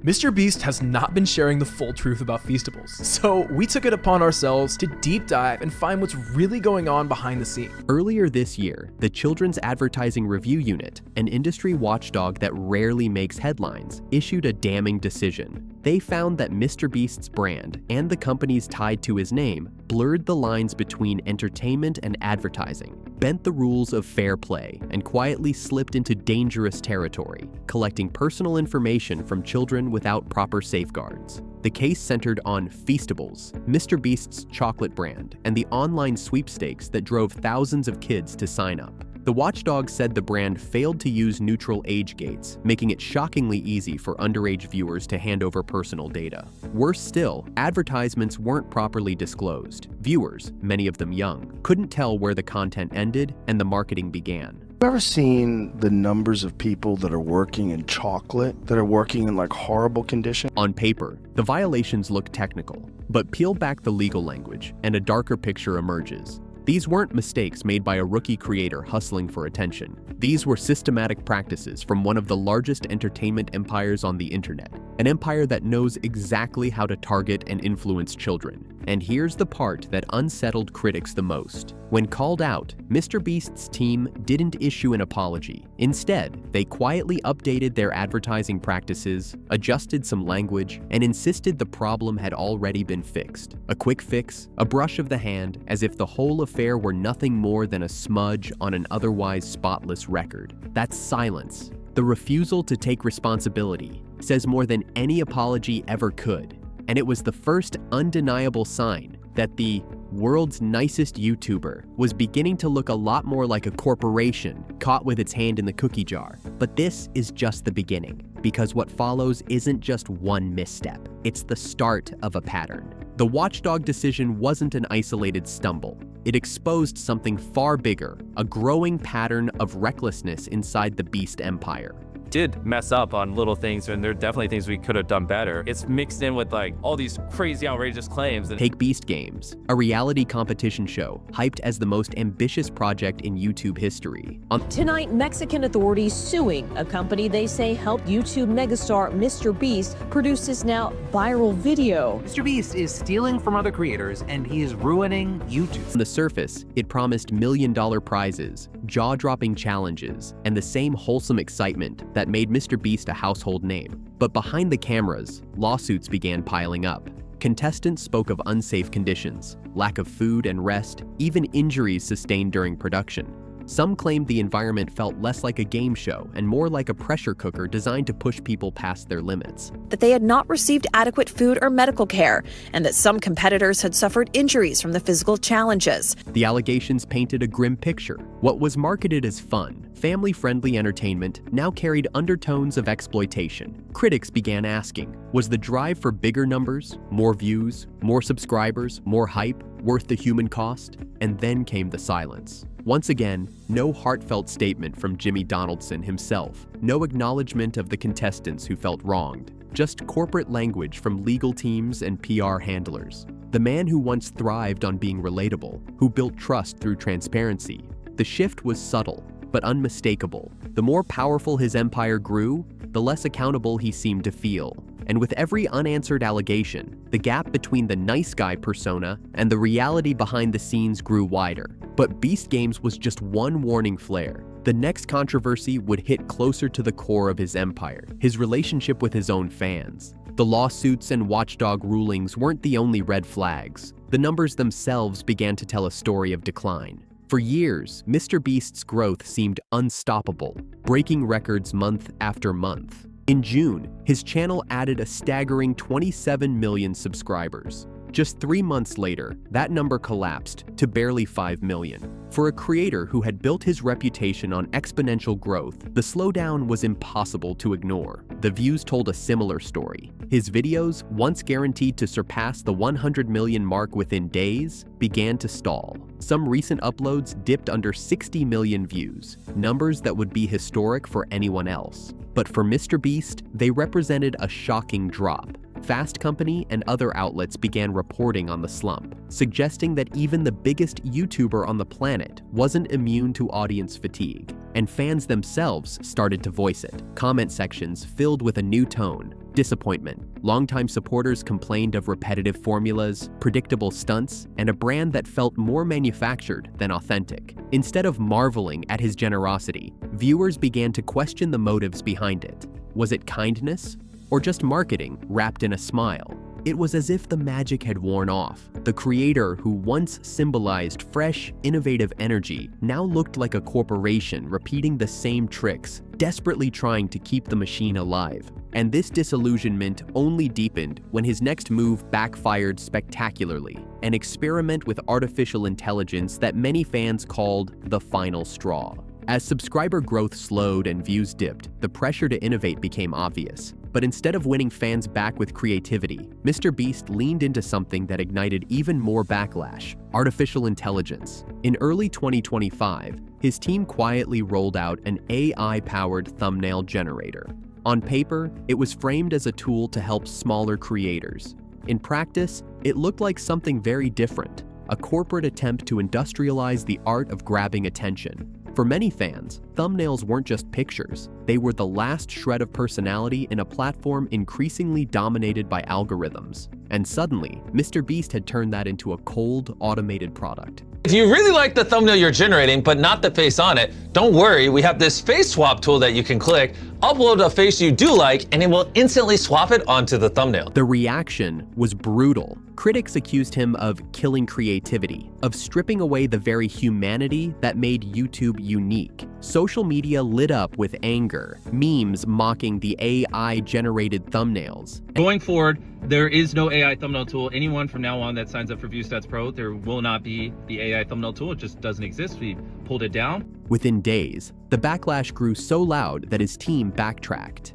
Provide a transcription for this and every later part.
MrBeast has not been sharing the full truth about Feastables, so we took it upon ourselves to deep dive and find what's really going on behind the scenes. Earlier this year, the Children's Advertising Review Unit, an industry watchdog that rarely makes headlines, issued a damning decision. They found that MrBeast's brand and the companies tied to his name blurred the lines between entertainment and advertising, bent the rules of fair play, and quietly slipped into dangerous territory, collecting personal information from children without proper safeguards. The case centered on Feastables, MrBeast's chocolate brand, and the online sweepstakes that drove thousands of kids to sign up. The watchdog said the brand failed to use neutral age gates, making it shockingly easy for underage viewers to hand over personal data. Worse still, advertisements weren't properly disclosed. Viewers, many of them young, couldn't tell where the content ended and the marketing began. Have you ever seen the numbers of people that are working in chocolate, that are working in like horrible conditions? On paper, the violations look technical, but peel back the legal language and a darker picture emerges. These weren't mistakes made by a rookie creator hustling for attention. These were systematic practices from one of the largest entertainment empires on the internet, an empire that knows exactly how to target and influence children. And here's the part that unsettled critics the most. When called out, MrBeast's team didn't issue an apology. Instead, they quietly updated their advertising practices, adjusted some language, and insisted the problem had already been fixed. A quick fix, a brush of the hand, as if the whole affair were nothing more than a smudge on an otherwise spotless record. That's silence. The refusal to take responsibility says more than any apology ever could. And it was the first undeniable sign that the world's nicest YouTuber was beginning to look a lot more like a corporation caught with its hand in the cookie jar. But this is just the beginning, because what follows isn't just one misstep, it's the start of a pattern. The watchdog decision wasn't an isolated stumble. It exposed something far bigger, a growing pattern of recklessness inside the Beast empire. Did mess up on little things, and there are definitely things we could have done better. It's mixed in with like all these crazy outrageous claims. Take Beast Games, a reality competition show hyped as the most ambitious project in YouTube history. Tonight, Mexican authorities suing a company they say helped YouTube megastar MrBeast produce his now viral video. MrBeast is stealing from other creators, and he is ruining YouTube. On the surface, it promised million-dollar prizes, jaw-dropping challenges, and the same wholesome excitement that made MrBeast a household name. But behind the cameras, lawsuits began piling up. Contestants spoke of unsafe conditions, lack of food and rest, even injuries sustained during production. Some claimed the environment felt less like a game show and more like a pressure cooker designed to push people past their limits. That they had not received adequate food or medical care, and that some competitors had suffered injuries from the physical challenges. The allegations painted a grim picture. What was marketed as fun, family-friendly entertainment now carried undertones of exploitation. Critics began asking, was the drive for bigger numbers, more views, more subscribers, more hype worth the human cost? And then came the silence. Once again, no heartfelt statement from Jimmy Donaldson himself, no acknowledgement of the contestants who felt wronged, just corporate language from legal teams and PR handlers. The man who once thrived on being relatable, who built trust through transparency. The shift was subtle, but unmistakable. The more powerful his empire grew, the less accountable he seemed to feel. And with every unanswered allegation, the gap between the nice guy persona and the reality behind the scenes grew wider. But Beast Games was just one warning flare. The next controversy would hit closer to the core of his empire, his relationship with his own fans. The lawsuits and watchdog rulings weren't the only red flags. The numbers themselves began to tell a story of decline. For years, MrBeast's growth seemed unstoppable, breaking records month after month. In June, his channel added a staggering 27 million subscribers. Just 3 months later, that number collapsed to barely 5 million. For a creator who had built his reputation on exponential growth, the slowdown was impossible to ignore. The views told a similar story. His videos, once guaranteed to surpass the 100 million mark within days, began to stall. Some recent uploads dipped under 60 million views, numbers that would be historic for anyone else. But for MrBeast, they represented a shocking drop. Fast Company and other outlets began reporting on the slump, suggesting that even the biggest YouTuber on the planet wasn't immune to audience fatigue, and fans themselves started to voice it. Comment sections filled with a new tone. Disappointment. Longtime supporters complained of repetitive formulas, predictable stunts, and a brand that felt more manufactured than authentic. Instead of marveling at his generosity, viewers began to question the motives behind it. Was it kindness, or just marketing wrapped in a smile? It was as if the magic had worn off. The creator who once symbolized fresh, innovative energy now looked like a corporation repeating the same tricks, desperately trying to keep the machine alive. And this disillusionment only deepened when his next move backfired spectacularly, an experiment with artificial intelligence that many fans called the final straw. As subscriber growth slowed and views dipped, the pressure to innovate became obvious. But instead of winning fans back with creativity, MrBeast leaned into something that ignited even more backlash: artificial intelligence. In early 2025, his team quietly rolled out an AI-powered thumbnail generator. On paper, it was framed as a tool to help smaller creators. In practice, it looked like something very different: a corporate attempt to industrialize the art of grabbing attention. For many fans, thumbnails weren't just pictures. They were the last shred of personality in a platform increasingly dominated by algorithms. And suddenly, MrBeast had turned that into a cold, automated product. If you really like the thumbnail you're generating, but not the face on it, don't worry, we have this face swap tool that you can click, upload a face you do like, and it will instantly swap it onto the thumbnail. The reaction was brutal. Critics accused him of killing creativity, of stripping away the very humanity that made YouTube unique. Social media lit up with anger, memes mocking the AI-generated thumbnails. Going forward, there is no AI thumbnail tool. Anyone from now on that signs up for ViewStats Pro, there will not be the AI thumbnail tool. It just doesn't exist. We pulled it down. Within days, the backlash grew so loud that his team backtracked.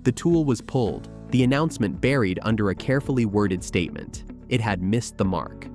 The tool was pulled, the announcement buried under a carefully worded statement. It had missed the mark.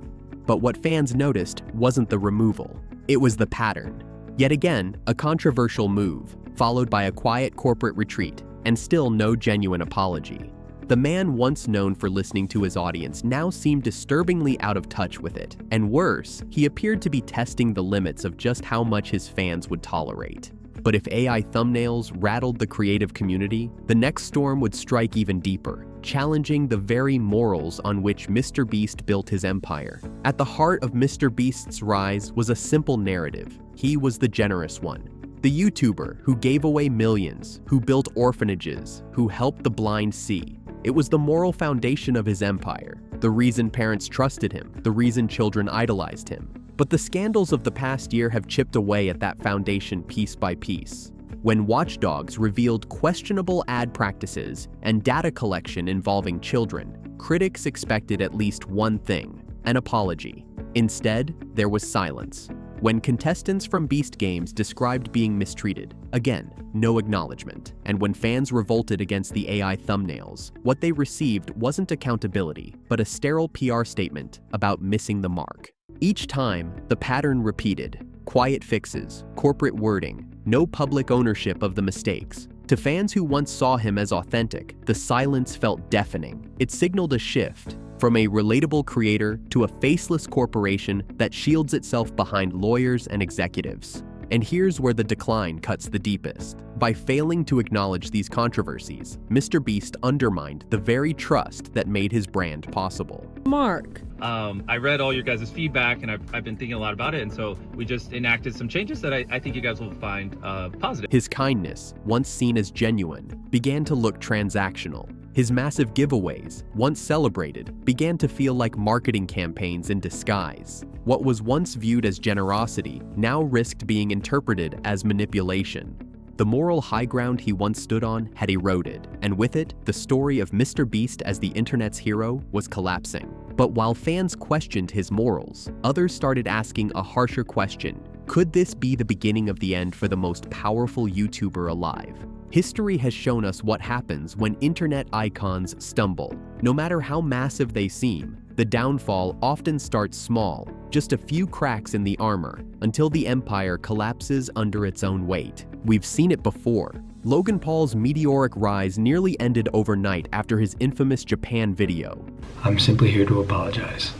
But what fans noticed wasn't the removal. It was the pattern. Yet again, a controversial move, followed by a quiet corporate retreat, and still no genuine apology. The man once known for listening to his audience now seemed disturbingly out of touch with it. And worse, he appeared to be testing the limits of just how much his fans would tolerate. But if AI thumbnails rattled the creative community, the next storm would strike even deeper, challenging the very morals on which MrBeast built his empire. At the heart of MrBeast's rise was a simple narrative. He was the generous one. The YouTuber who gave away millions, who built orphanages, who helped the blind see. It was the moral foundation of his empire, the reason parents trusted him, the reason children idolized him. But the scandals of the past year have chipped away at that foundation piece by piece. When watchdogs revealed questionable ad practices and data collection involving children, critics expected at least one thing: an apology. Instead, there was silence. When contestants from Beast Games described being mistreated, again, no acknowledgement. And when fans revolted against the AI thumbnails, what they received wasn't accountability, but a sterile PR statement about missing the mark. Each time, the pattern repeated: quiet fixes, corporate wording, no public ownership of the mistakes. To fans who once saw him as authentic, the silence felt deafening. It signaled a shift from a relatable creator to a faceless corporation that shields itself behind lawyers and executives. And here's where the decline cuts the deepest. By failing to acknowledge these controversies, MrBeast undermined the very trust that made his brand possible. Mark. I read all your guys' feedback, and I've been thinking a lot about it, and so we just enacted some changes that I think you guys will find positive. His kindness, once seen as genuine, began to look transactional. His massive giveaways, once celebrated, began to feel like marketing campaigns in disguise. What was once viewed as generosity now risked being interpreted as manipulation. The moral high ground he once stood on had eroded, and with it, the story of MrBeast as the internet's hero was collapsing. But while fans questioned his morals, others started asking a harsher question: could this be the beginning of the end for the most powerful YouTuber alive? History has shown us what happens when internet icons stumble. No matter how massive they seem, the downfall often starts small, just a few cracks in the armor, until the empire collapses under its own weight. We've seen it before. Logan Paul's meteoric rise nearly ended overnight after his infamous Japan video. I'm simply here to apologize.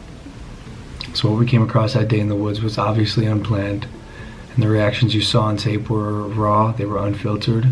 So what we came across that day in the woods was obviously unplanned, and the reactions you saw on tape were raw, they were unfiltered.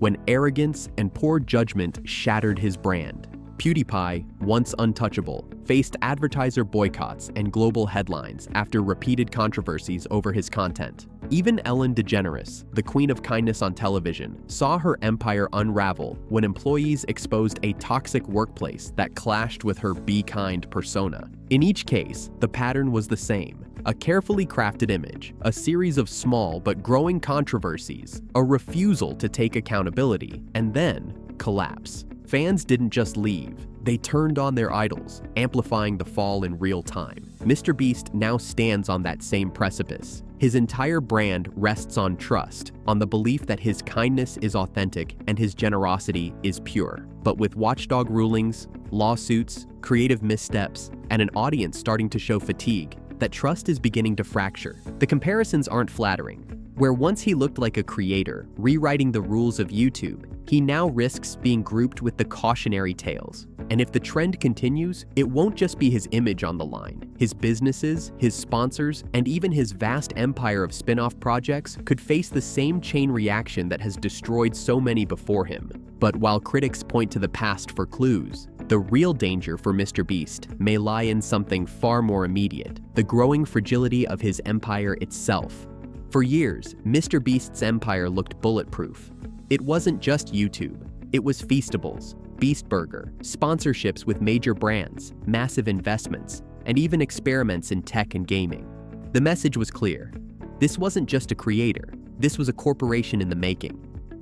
when arrogance and poor judgment shattered his brand. PewDiePie, once untouchable, faced advertiser boycotts and global headlines after repeated controversies over his content. Even Ellen DeGeneres, the queen of kindness on television, saw her empire unravel when employees exposed a toxic workplace that clashed with her be kind persona. In each case, the pattern was the same: a carefully crafted image, a series of small but growing controversies, a refusal to take accountability, and then collapse. Fans didn't just leave, they turned on their idols, amplifying the fall in real time. MrBeast now stands on that same precipice. His entire brand rests on trust, on the belief that his kindness is authentic and his generosity is pure. But with watchdog rulings, lawsuits, creative missteps, and an audience starting to show fatigue, that trust is beginning to fracture. The comparisons aren't flattering. Where once he looked like a creator, rewriting the rules of YouTube, he now risks being grouped with the cautionary tales. And if the trend continues, it won't just be his image on the line. His businesses, his sponsors, and even his vast empire of spin-off projects could face the same chain reaction that has destroyed so many before him. But while critics point to the past for clues, the real danger for MrBeast may lie in something far more immediate: the growing fragility of his empire itself. For years, MrBeast's empire looked bulletproof. It wasn't just YouTube. It was Feastables, Beast Burger, sponsorships with major brands, massive investments, and even experiments in tech and gaming. The message was clear. This wasn't just a creator. This was a corporation in the making.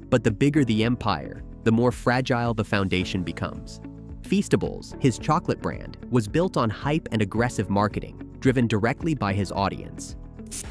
But the bigger the empire, the more fragile the foundation becomes. Feastables, his chocolate brand, was built on hype and aggressive marketing, driven directly by his audience.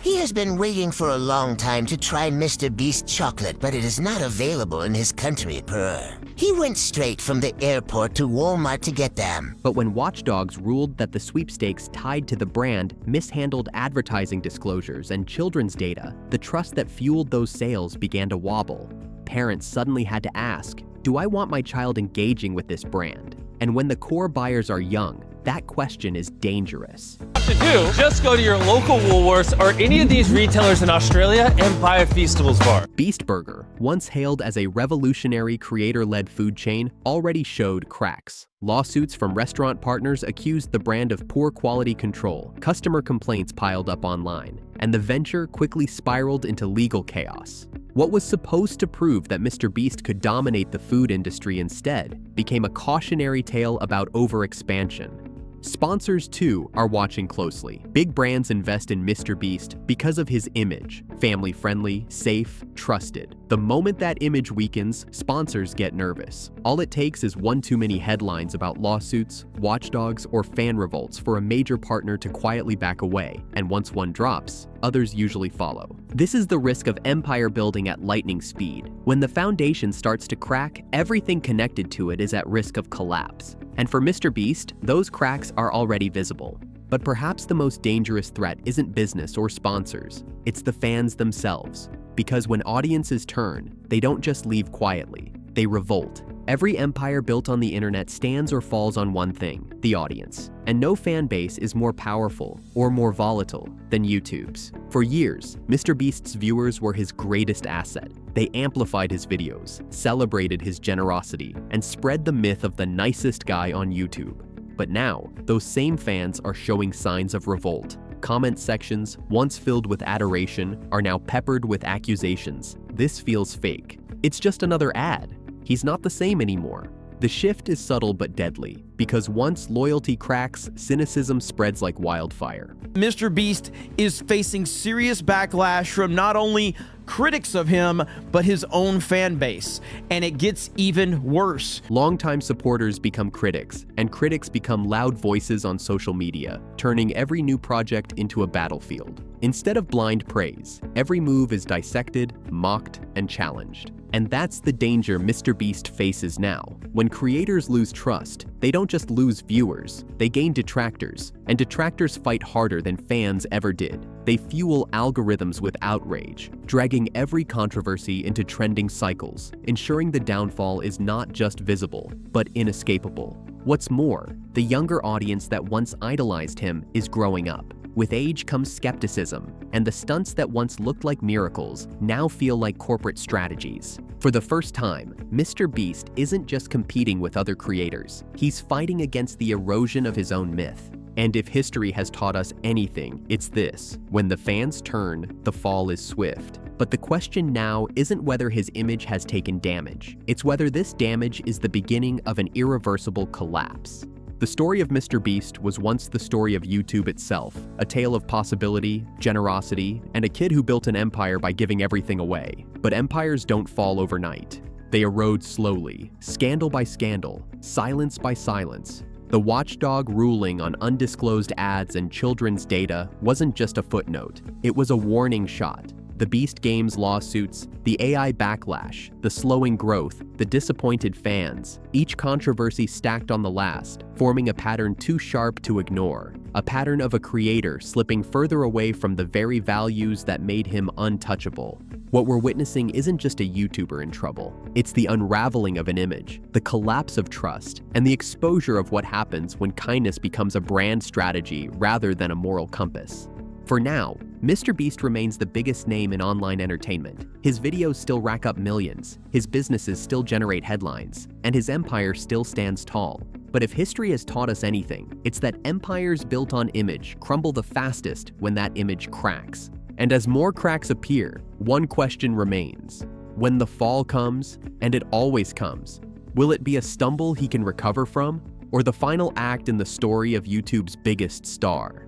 He has been waiting for a long time to try MrBeast chocolate, but it is not available in his country, per. He went straight from the airport to Walmart to get them. But when watchdogs ruled that the sweepstakes tied to the brand mishandled advertising disclosures and children's data, the trust that fueled those sales began to wobble. Parents suddenly had to ask, do I want my child engaging with this brand? And when the core buyers are young, that question is dangerous. To do, just go to your local Woolworths or any of these retailers in Australia and buy a Feastables bar. Beast Burger, once hailed as a revolutionary creator-led food chain, already showed cracks. Lawsuits from restaurant partners accused the brand of poor quality control, customer complaints piled up online, and the venture quickly spiraled into legal chaos. What was supposed to prove that MrBeast could dominate the food industry instead became a cautionary tale about overexpansion. Sponsors, too, are watching closely. Big brands invest in MrBeast because of his image: family-friendly, safe, trusted. The moment that image weakens, sponsors get nervous. All it takes is one too many headlines about lawsuits, watchdogs, or fan revolts for a major partner to quietly back away, and once one drops, others usually follow. This is the risk of empire building at lightning speed. When the foundation starts to crack, everything connected to it is at risk of collapse. And for MrBeast, those cracks are already visible. But perhaps the most dangerous threat isn't business or sponsors, it's the fans themselves. Because when audiences turn, they don't just leave quietly, they revolt. Every empire built on the internet stands or falls on one thing: the audience. And no fan base is more powerful or more volatile than YouTube's. For years, MrBeast's viewers were his greatest asset. They amplified his videos, celebrated his generosity, and spread the myth of the nicest guy on YouTube. But now, those same fans are showing signs of revolt. Comment sections, once filled with adoration, are now peppered with accusations. This feels fake. It's just another ad. He's not the same anymore. The shift is subtle but deadly, because once loyalty cracks, cynicism spreads like wildfire. MrBeast is facing serious backlash from not only critics of him, but his own fan base, and it gets even worse. Longtime supporters become critics, and critics become loud voices on social media, turning every new project into a battlefield. Instead of blind praise, every move is dissected, mocked, and challenged. And that's the danger MrBeast faces now. When creators lose trust, they don't just lose viewers, they gain detractors. And detractors fight harder than fans ever did. They fuel algorithms with outrage, dragging every controversy into trending cycles, ensuring the downfall is not just visible, but inescapable. What's more, the younger audience that once idolized him is growing up. With age comes skepticism, and the stunts that once looked like miracles now feel like corporate strategies. For the first time, MrBeast isn't just competing with other creators, he's fighting against the erosion of his own myth. And if history has taught us anything, it's this: when the fans turn, the fall is swift. But the question now isn't whether his image has taken damage, it's whether this damage is the beginning of an irreversible collapse. The story of MrBeast was once the story of YouTube itself, a tale of possibility, generosity, and a kid who built an empire by giving everything away. But empires don't fall overnight. They erode slowly, scandal by scandal, silence by silence. The watchdog ruling on undisclosed ads and children's data wasn't just a footnote, it was a warning shot. The Beast Games lawsuits, the AI backlash, the slowing growth, the disappointed fans, each controversy stacked on the last, forming a pattern too sharp to ignore. A pattern of a creator slipping further away from the very values that made him untouchable. What we're witnessing isn't just a YouTuber in trouble, it's the unraveling of an image, the collapse of trust, and the exposure of what happens when kindness becomes a brand strategy rather than a moral compass. For now, MrBeast remains the biggest name in online entertainment. His videos still rack up millions, his businesses still generate headlines, and his empire still stands tall. But if history has taught us anything, it's that empires built on image crumble the fastest when that image cracks. And as more cracks appear, one question remains. When the fall comes, and it always comes, will it be a stumble he can recover from, or the final act in the story of YouTube's biggest star?